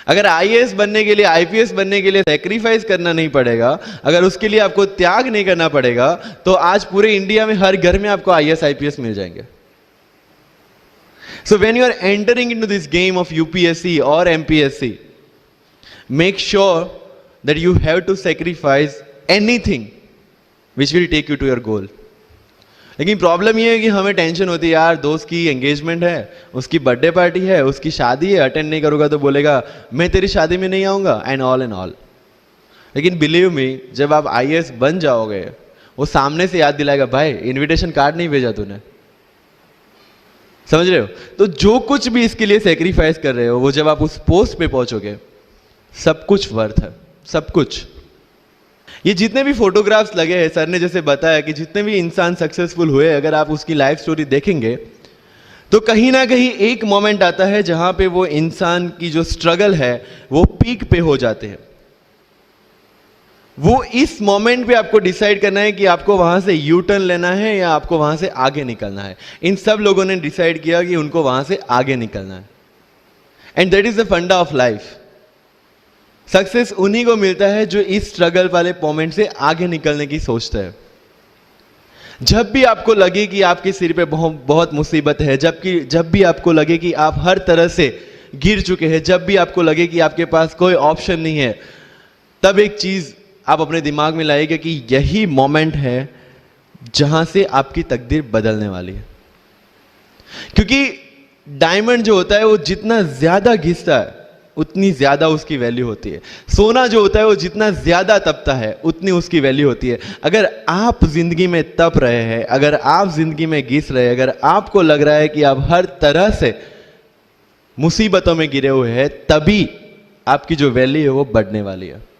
अगर आईएएस बनने के लिए, आईपीएस बनने के लिए सैक्रिफाइस करना नहीं पड़ेगा, अगर उसके लिए आपको त्याग नहीं करना पड़ेगा, तो आज पूरे इंडिया में हर घर में आपको आईएएस आईपीएस मिल जाएंगे. So when you are entering into this game of UPSC or MPSC, make sure that you have to sacrifice anything which will take you to your goal. लेकिन प्रॉब्लम ये है कि हमें टेंशन होती है, यार दोस्त की एंगेजमेंट है, उसकी बर्थडे पार्टी है, उसकी शादी है, अटेंड नहीं करूंगा तो बोलेगा मैं तेरी शादी में नहीं आऊंगा, एंड ऑल. लेकिन बिलीव मी, जब आप आईएएस बन जाओगे, वो सामने से याद दिलाएगा, भाई इनविटेशन कार्ड नहीं भेजा तूने. समझ रहे हो? तो जो कुछ भी इसके लिए सेक्रीफाइस कर रहे हो, वो जब आप उस पोस्ट पे पहुंचोगे, सब कुछ वर्थ है, सब कुछ. ये जितने भी फोटोग्राफ्स लगे हैं, सर ने जैसे बताया कि जितने भी इंसान सक्सेसफुल हुए, अगर आप उसकी लाइफ स्टोरी देखेंगे तो कहीं ना कहीं एक मोमेंट आता है जहां पे वो इंसान की जो स्ट्रगल है वो पीक पे हो जाते हैं. वो इस मोमेंट पे आपको डिसाइड करना है कि आपको वहां से यू टर्न लेना है या आपको वहां से आगे निकलना है. इन सब लोगों ने डिसाइड किया कि उनको वहां से आगे निकलना है. एंड दैट इज द फंडा ऑफ लाइफ. सक्सेस उन्हीं को मिलता है जो इस स्ट्रगल वाले मोमेंट से आगे निकलने की सोचता है. जब भी आपको लगे कि आपके सिर पे बहुत मुसीबत है, जब भी आपको लगे कि आप हर तरह से गिर चुके हैं, जब भी आपको लगे कि आपके पास कोई ऑप्शन नहीं है, तब एक चीज आप अपने दिमाग में लाइएगा कि यही मोमेंट है जहां से आपकी तकदीर बदलने वाली है. क्योंकि डायमंड जो होता है वो जितना ज्यादा घिसता है उतनी ज्यादा उसकी वैल्यू होती है. सोना जो होता है वो जितना ज्यादा तपता है उतनी उसकी वैल्यू होती है. अगर आप जिंदगी में तप रहे हैं, अगर आप जिंदगी में घिस रहे हैं, अगर आपको लग रहा है कि आप हर तरह से मुसीबतों में गिरे हुए हैं, तभी आपकी जो वैल्यू है वो बढ़ने वाली है.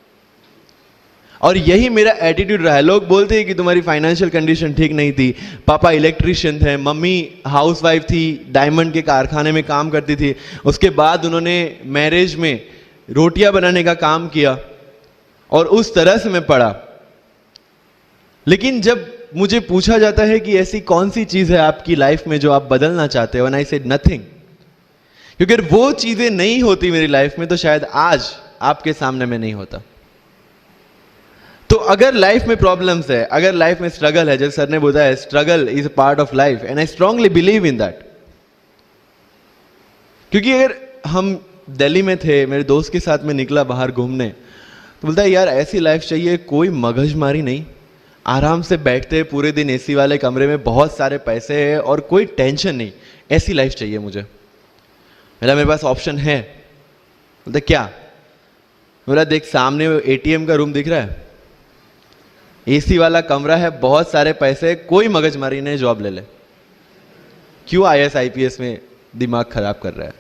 और यही मेरा एटीट्यूड रहा है. लोग बोलते हैं कि तुम्हारी फाइनेंशियल कंडीशन ठीक नहीं थी, पापा इलेक्ट्रिशियन थे, मम्मी हाउसवाइफ थी, डायमंड के कारखाने में काम करती थी, उसके बाद उन्होंने मैरिज में रोटियां बनाने का काम किया और उस तरह से मैं पढ़ा. लेकिन जब मुझे पूछा जाता है कि ऐसी कौन सी चीज है आपकी लाइफ में जो आप बदलना चाहते हो, एंड आई सेड नथिंग. क्योंकि अगर वो चीजें नहीं होती मेरी लाइफ में तो शायद आज आपके सामने मैं नहीं होता. तो अगर लाइफ में प्रॉब्लम्स है, अगर लाइफ में स्ट्रगल है, जैसे सर ने बोला है struggle is a part of life, and I strongly believe in that. क्योंकि अगर हम दिल्ली में थे, मेरे दोस्त के साथ में निकला बाहर घूमने, तो बोलता है यार ऐसी लाइफ चाहिए, कोई मगजमारी नहीं, आराम से बैठते हैं पूरे दिन एसी वाले कमरे में, बहुत सारे पैसे है और कोई टेंशन नहीं, ऐसी लाइफ चाहिए मुझे. मेरे पास ऑप्शन है. बोलता क्या? बोला देख सामने एटीएम का रूम दिख रहा है, एसी वाला कमरा है, बहुत सारे पैसे, कोई मगजमारी नहीं, जॉब ले ले. क्यों आईएएस आईपीएस में दिमाग खराब कर रहा है?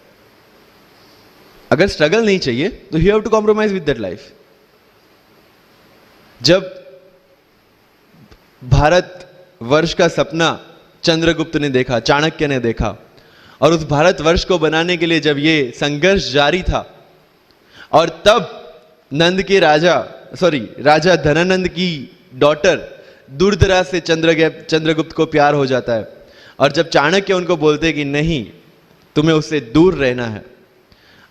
अगर स्ट्रगल नहीं चाहिए तो you have to compromise with that life. जब भारत वर्ष का सपना चंद्रगुप्त ने देखा, चाणक्य ने देखा, और उस भारतवर्ष को बनाने के लिए जब ये संघर्ष जारी था, और तब नंद के राजा धनानंद की डॉटर दूरदराज से चंद्रगुप्त को प्यार हो जाता है, और जब चाणक्य उनको बोलते कि नहीं तुम्हें उससे दूर रहना है,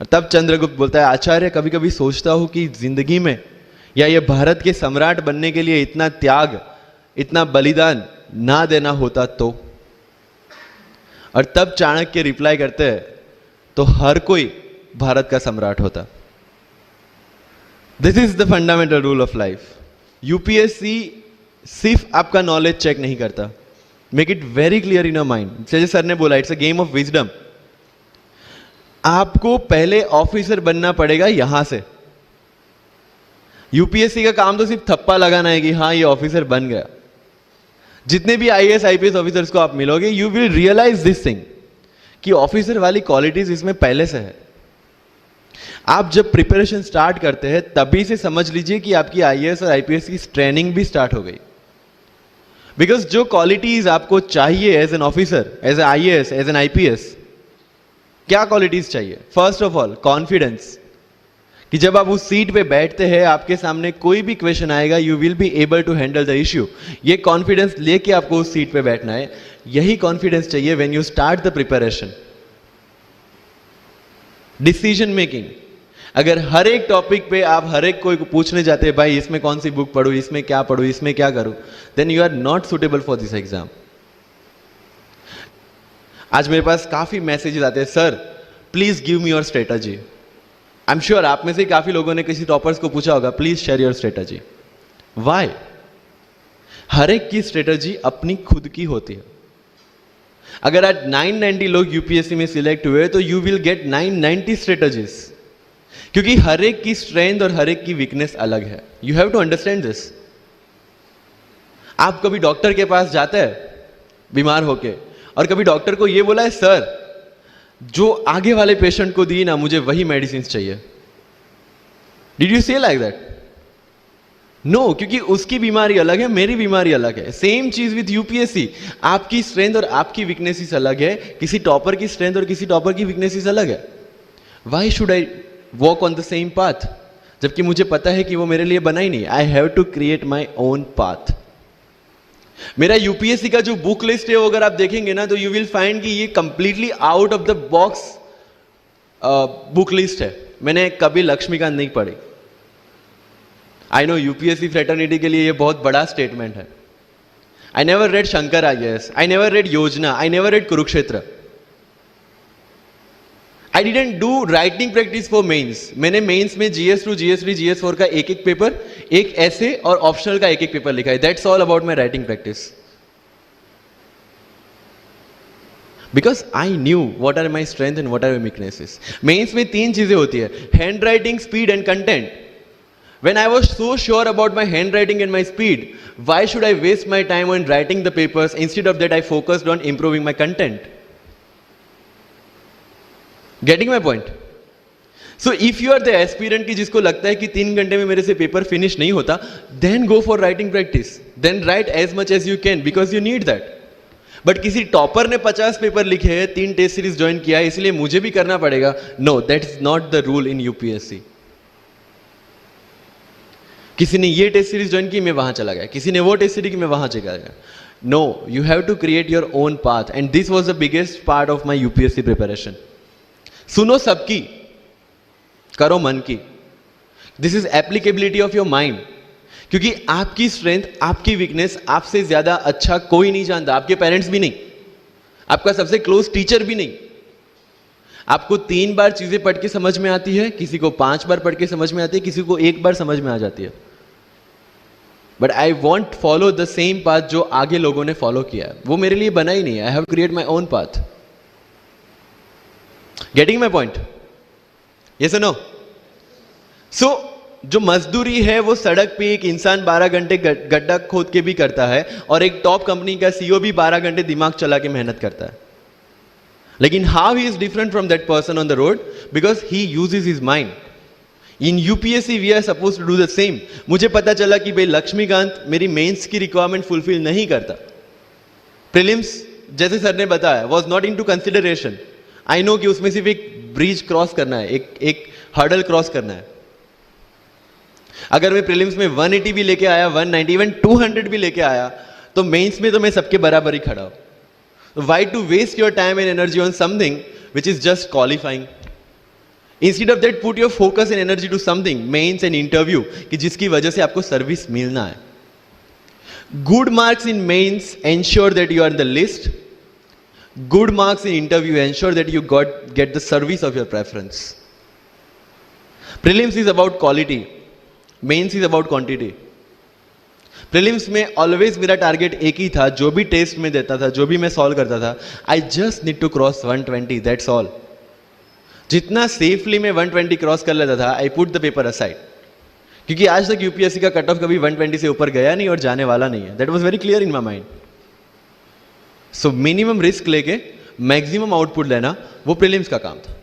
और तब चंद्रगुप्त बोलता है आचार्य कभी कभी सोचता हूं कि जिंदगी में या ये भारत के सम्राट बनने के लिए इतना त्याग, इतना बलिदान ना देना होता तो. और तब चाणक्य रिप्लाई करते हैं तो हर कोई भारत का सम्राट होता. This is the fundamental rule of life. UPSC सिर्फ आपका नॉलेज चेक नहीं करता. Make it very clear in your mind. जैसे सर ने बोला it's a game of wisdom. आपको पहले ऑफिसर बनना पड़ेगा यहां से. यूपीएससी का काम तो सिर्फ थप्पा लगाना है कि हाँ ये ऑफिसर बन गया. जितने भी आईएएस आईपीएस ऑफिसर्स को आप मिलोगे, you will realize this thing कि ऑफिसर वाली क्वालिटीज इसमें पहले से है. आप जब प्रिपरेशन स्टार्ट करते हैं तभी से समझ लीजिए कि आपकी आईएएस और आईपीएस की ट्रेनिंग भी स्टार्ट हो गई. बिकॉज जो क्वालिटीज आपको चाहिए as an officer, as a IAS, as an IPS, क्या क्वालिटीज चाहिए? फर्स्ट ऑफ ऑल कॉन्फिडेंस, कि जब आप उस सीट पे बैठते हैं आपके सामने कोई भी क्वेश्चन आएगा you will be able to handle the issue. ये कॉन्फिडेंस लेके आपको उस सीट पे बैठना है. यही कॉन्फिडेंस चाहिए when you start the preparation. Decision making, अगर हर एक टॉपिक पे आप हर एक कोई को पूछने जाते हैं भाई इसमें कौन सी बुक पढूं, इसमें क्या पढूं, इसमें क्या करूं, then you are not suitable for this exam. आज मेरे पास काफी मैसेजेस आते हैं, sir please give me your strategy. I am sure आप में से काफी लोगों ने किसी टॉपर्स को पूछा होगा please share your strategy. Why? हर एक की स्ट्रेटजी अपनी खुद की होती है। अगर आज 990 लोग यूपीएससी में सिलेक्ट हुए तो यू विल गेट 990 स्ट्रेटजीज, क्योंकि हर एक की स्ट्रेंथ और हर एक की वीकनेस अलग है। You have to understand this. आप कभी डॉक्टर के पास जाते हैं बीमार होके और कभी डॉक्टर को यह बोला है सर जो आगे वाले पेशेंट को दी ना मुझे वही मेडिसिन चाहिए? डिड यू से लाइक दैट? नो, क्योंकि उसकी बीमारी अलग है, मेरी बीमारी अलग है। सेम चीज विथ यूपीएससी, आपकी स्ट्रेंथ और आपकी वीकनेसेस अलग है, किसी टॉपर की स्ट्रेंथ और किसी टॉपर की वीकनेसेस अलग है। Why should I walk on the same path, जबकि मुझे पता है कि वो मेरे लिए बना ही नहीं। I have to create my own path. मेरा यूपीएससी का जो बुक लिस्ट है वो अगर आप देखेंगे ना तो यू विल फाइंड कि ये completely out of the box book list है। मैंने कभी लक्ष्मीकांत नहीं पढ़ी। आई नो यूपीएससी फ्रेटर्निटी के लिए ये बहुत बड़ा स्टेटमेंट है। I never read Shankar IAS, I never read Yojana, I never read Kurukshetra. I didn't do writing practice for mains. मैंने मेंस में GS2, GS3, GS4 का एक एक पेपर, एक ऐसे और ऑप्शनल का एक एक पेपर लिखा है। That's all about my writing practice. Because I knew what are my strength and what are my weaknesses. Mains में 3 चीजें होती है, handwriting, speed and content. When I was so sure about my handwriting and my speed, why should I waste my time on writing the papers? Instead of that, I focused on improving my content. Getting my point? So if you are the aspirant की जिसको लगता है कि 3 घंटे में मेरे से paper finish नहीं होता, then go for writing practice. Then write as much as you can because you need that. But किसी टॉपर ने 50 पेपर लिखे हैं, 3 टेस्ट सीरीज ज्वाइन किया है, इसलिए मुझे भी करना पड़ेगा। No, that's not the rule in UPSC. किसी ने ये टेस्ट सीरीज ज्वाइन की, मैं वहां चला गया, किसी ने वो टेस्ट सीरीज की, मैं वहां चला गया। No, you have to create your own path and this was the biggest part of my UPSC preparation. सुनो सबकी, करो मन की। This is applicability of your mind, क्योंकि आपकी स्ट्रेंथ, आपकी वीकनेस आपसे ज्यादा अच्छा कोई नहीं जानता। आपके पेरेंट्स भी नहीं, आपका सबसे क्लोज टीचर भी नहीं। आपको 3 बार चीजें पढ़ के समझ में आती है, किसी को 5 बार पढ़ के समझ में आती है, किसी को 1 बार समझ में आ जाती है। But I want follow the same path जो आगे लोगों ने फॉलो किया है। वो मेरे लिए बना ही नहीं है। I have create my own path. Getting my point? Yes और नो? सो जो मजदूरी है वो सड़क पे एक इंसान 12 घंटे गड्ढा खोद के भी करता है और एक टॉप कंपनी का सीईओ भी 12 घंटे दिमाग चला के मेहनत करता है। लेकिन how he is different from that person on the road? Because he uses his mind. In UPSC we are suppose to do the same. मुझे पता चला कि भाई लक्ष्मीकांत मेरी मेंस की रिक्वायरमेंट फुलफिल नहीं करता। प्रीलिम्स जैसे सर ने बताया was not into consideration. I know कि उसमें सिर्फ एक ब्रिज क्रॉस करना है, एक हर्डल क्रॉस करना है। अगर मैं प्रीलिम्स में 180 भी लेके आया, 190, इवन 200 भी लेके आया, तो मेंस में तो मैं सबके बराबर ही खड़ा हूं। Why to waste your time and energy on something which is just qualifying? Instead of that, put your focus and energy to something, mains and interview, कि जिसकी वजह से आपको सर्विस मिलना है। Good marks in mains ensure that you are in the list. Good marks in interview ensure that you get the service of your preference. Prelims is about quality. Mains is about quantity. Prelims में always मेरा target एक ही था, जो भी test में देता था, जो भी मैं सॉल्व करता था, I just need to cross 120, that's all. जितना सेफली मैं 120 क्रॉस कर लेता था, I put the paper aside, क्योंकि आज तक यूपीएससी का कट ऑफ कभी 120 से ऊपर गया नहीं और जाने वाला नहीं है। That was very clear in my mind. So minimum risk लेके मैक्सिमम आउटपुट लेना वो प्रीलिम्स का काम था।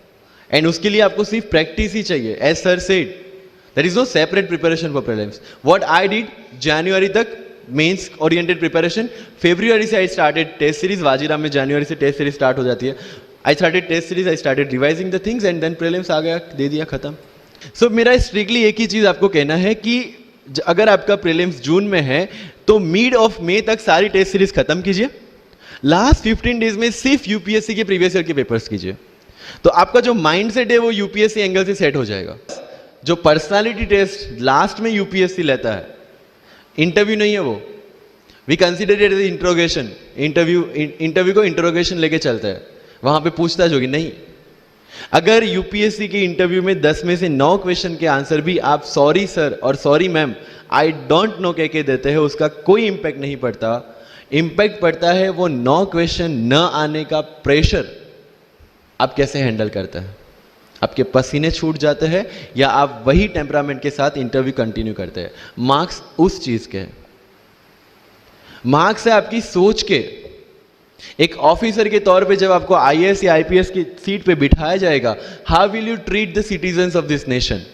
एंड उसके लिए आपको सिर्फ प्रैक्टिस ही चाहिए। As sir said, there is no separate preparation for prelims. What I did, January तक mains oriented preparation, February से I started test series। Vajiram में January से test series start हो जाती है। I started test series, I started revising the things and then prelims आ गया, दे दिया, खत्म। So मेरा strictly एक ही चीज आपको कहना है कि अगर आपका prelims जून में है तो mid of May तक सारी test series खत्म कीजिए। लास्ट 15 डेज में सिर्फ यूपीएससी के प्रीवियस ईयर के पेपर्स कीजिए, तो आपका जो माइंड सेट है वो यूपीएससी एंगल से सेट हो जाएगा। जो पर्सनालिटी टेस्ट लास्ट में यूपीएससी लेता है, इंटरव्यू नहीं है वो। We consider it as interrogation. Interview को इंट्रोगेशन लेके चलते हैं, वहां पे पूछताछ होगी नहीं। अगर यूपीएससी के इंटरव्यू में 10 में से 9 क्वेश्चन के आंसर भी आप सॉरी सर और sorry ma'am I don't know कह के देते हैं, उसका कोई इंपैक्ट नहीं पड़ता। इंपैक्ट पड़ता है वो 9 क्वेश्चन न आने का प्रेशर आप कैसे हैंडल करते हैं। आपके पसीने छूट जाते हैं या आप वही टेम्परामेंट के साथ इंटरव्यू कंटिन्यू करते हैं। मार्क्स उस चीज के, मार्क्स है आपकी सोच के। एक ऑफिसर के तौर पे जब आपको आईएएस या आईपीएस की सीट पे बिठाया जाएगा, how will you treat the citizens of this nation?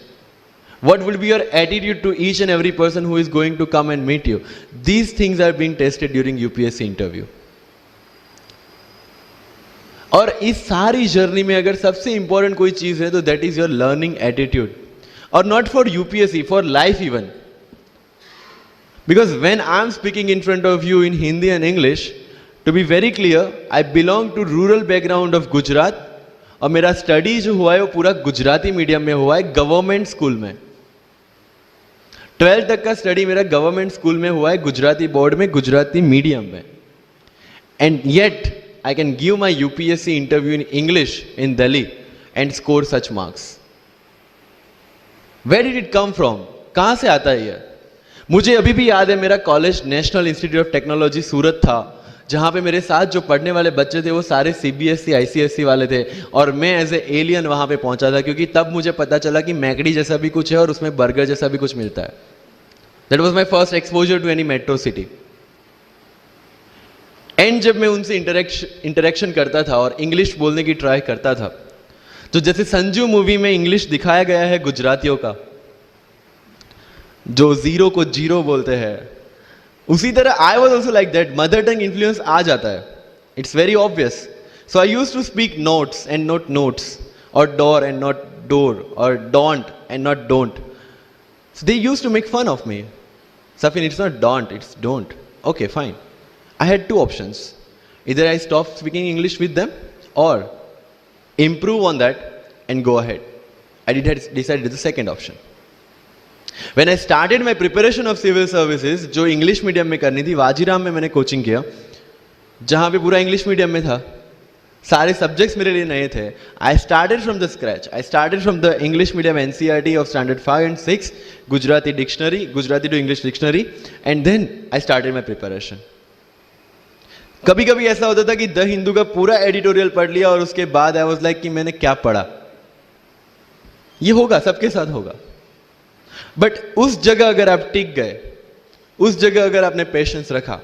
What will be your attitude to each and every person who is going to come and meet you? These things are being tested during UPSC interview. और इस सारी journey में अगर सबसे important कोई चीज है तो that is your learning attitude, और not for UPSC, for life even. Because when I am speaking in front of you in Hindi and English, to be very clear, I belong to rural background of Gujarat, और मेरा study जो हुआ है वो पूरा Gujarati medium में हुआ है, गवर्नमेंट स्कूल में। 12th तक का स्टडी मेरा गवर्नमेंट स्कूल में हुआ है, गुजराती बोर्ड में, गुजराती मीडियम में। And yet I can give my UPSC interview in English in Delhi and score such marks. Where did it come from? कहां से आता है ये? मुझे अभी भी याद है, मेरा college national institute of technology Surat था, जहां पे मेरे साथ जो पढ़ने वाले बच्चे थे वो सारे सीबीएसई आईसीएसई वाले थे, और मैं एज ए एलियन वहां पे पहुंचा था, क्योंकि तब मुझे पता चला कि मैकडी जैसा भी कुछ है और उसमें बर्गर जैसा भी कुछ मिलता है। That was my first exposure to any metro city. एंड जब मैं उनसे इंटरेक्शन करता था और इंग्लिश बोलने की ट्राई करता था, तो जैसे संजू मूवी में इंग्लिश दिखाया गया है गुजरातियों का, जो जीरो को जीरो बोलते हैं, उसी तरह I was also like that. Mother tongue influence आ जाता है, it's very obvious. So I use to speak notes and not notes, और डोर एंड नॉट डोर, और don't and not don't. So they used to make fun of me. Safin, it's not don't, it's don't. Okay, fine. I had 2 options. Either I stop speaking English with them or improve on that and go ahead. I decided the second option. When I started my preparation of civil services, जो English medium में करनी थी, वाजीराम में मैंने coaching किया, जहाँ पे पूरा इंग्लिश मीडियम में था, सारे सब्जेक्ट्स मेरे लिए नए थे। I started from the scratch. I started from the English medium NCERT of standard 5 and 6, Gujarati dictionary, Gujarati to English dictionary, and then I started my preparation. कभी कभी ऐसा होता था कि द हिंदू का पूरा एडिटोरियल पढ़ लिया और उसके बाद आई वाज लाइक कि मैंने क्या पढ़ा। ये होगा, सबके साथ होगा। बट उस जगह अगर आप टिक गए, उस जगह अगर आपने पेशेंस रखा,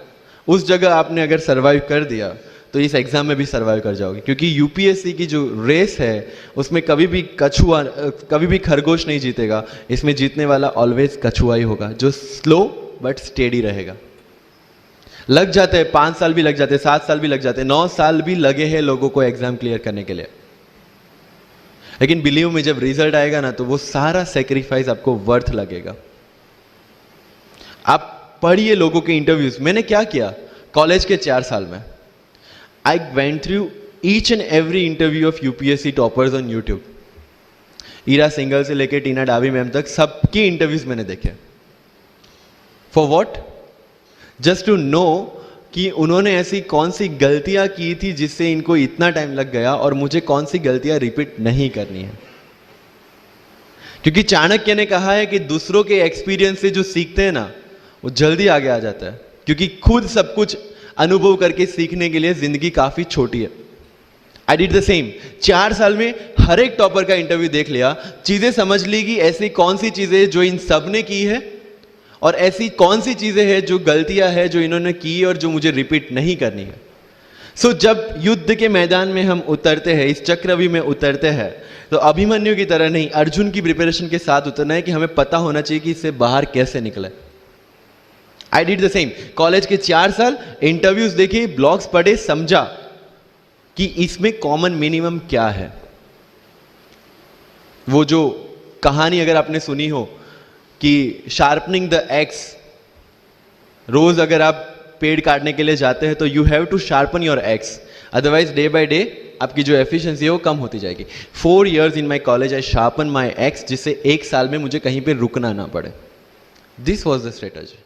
उस जगह आपने अगर सर्वाइव कर दिया, तो इस एग्जाम में भी सर्वाइव कर जाओगे। क्योंकि यूपीएससी की जो रेस है उसमें कभी भी कछुआ, कभी भी खरगोश नहीं जीतेगा। इसमें जीतने वाला ऑलवेज कछुआ ही होगा, जो स्लो बट स्टेडी रहेगा। लग जाते हैं 5 साल भी लग जाते हैं, 7 साल भी लग जाते हैं, 9 साल भी लगे हैं लोगों को एग्जाम क्लियर करने के लिए। लेकिन बिलीव में जब रिजल्ट आएगा ना, तो वो सारा सेक्रीफाइस आपको वर्थ लगेगा। आप पढ़िए लोगों के इंटरव्यूज। मैंने क्या किया कॉलेज के 4 साल में, I went through each and every interview of UPSC toppers on YouTube. Ira Singhal से लेके टीना डावी मैम तक सबकी इंटरव्यूज मैंने देखे। For what? Just to know कि उन्होंने ऐसी कौन सी गलतियां की थी जिससे इनको इतना टाइम लग गया, और मुझे कौन सी गलतियां रिपीट नहीं करनी है। क्योंकि चाणक्य ने कहा है कि दूसरों के एक्सपीरियंस से जो सीखते हैं ना, वो जल्दी आगे आ जाता है। क्योंकि खुद सब कुछ अनुभव करके सीखने के लिए जिंदगी काफी छोटी है। I did the same. 4 साल में हर एक टॉपर का इंटरव्यू देख लिया, चीजें समझ ली कि ऐसी कौन सी चीजें जो इन सब ने की है, और ऐसी कौन सी चीजें हैं जो गलतियां हैं जो इन्होंने की और जो मुझे रिपीट नहीं करनी है। सो जब युद्ध के मैदान में हम उतरते हैं, इस चक्रव्यूह में उतरते हैं, तो अभिमन्यु की तरह नहीं, अर्जुन की प्रिपरेशन के साथ उतरना है कि हमें पता होना चाहिए कि इससे बाहर कैसे निकले। I did the same. College के 4 साल इंटरव्यूज देखे, ब्लॉग्स पढ़े, समझा कि इसमें कॉमन मिनिमम क्या है। वो जो कहानी अगर आपने सुनी हो कि शार्पनिंग द एक्स, रोज अगर आप पेड़ काटने के लिए जाते हैं तो you have to sharpen your axe. Otherwise day by day आपकी जो एफिशिएंसी है वो कम होती जाएगी। 4 years in my college I sharpen my x, जिससे 1 साल में मुझे कहीं पे रुकना ना पड़े। This was the strategy.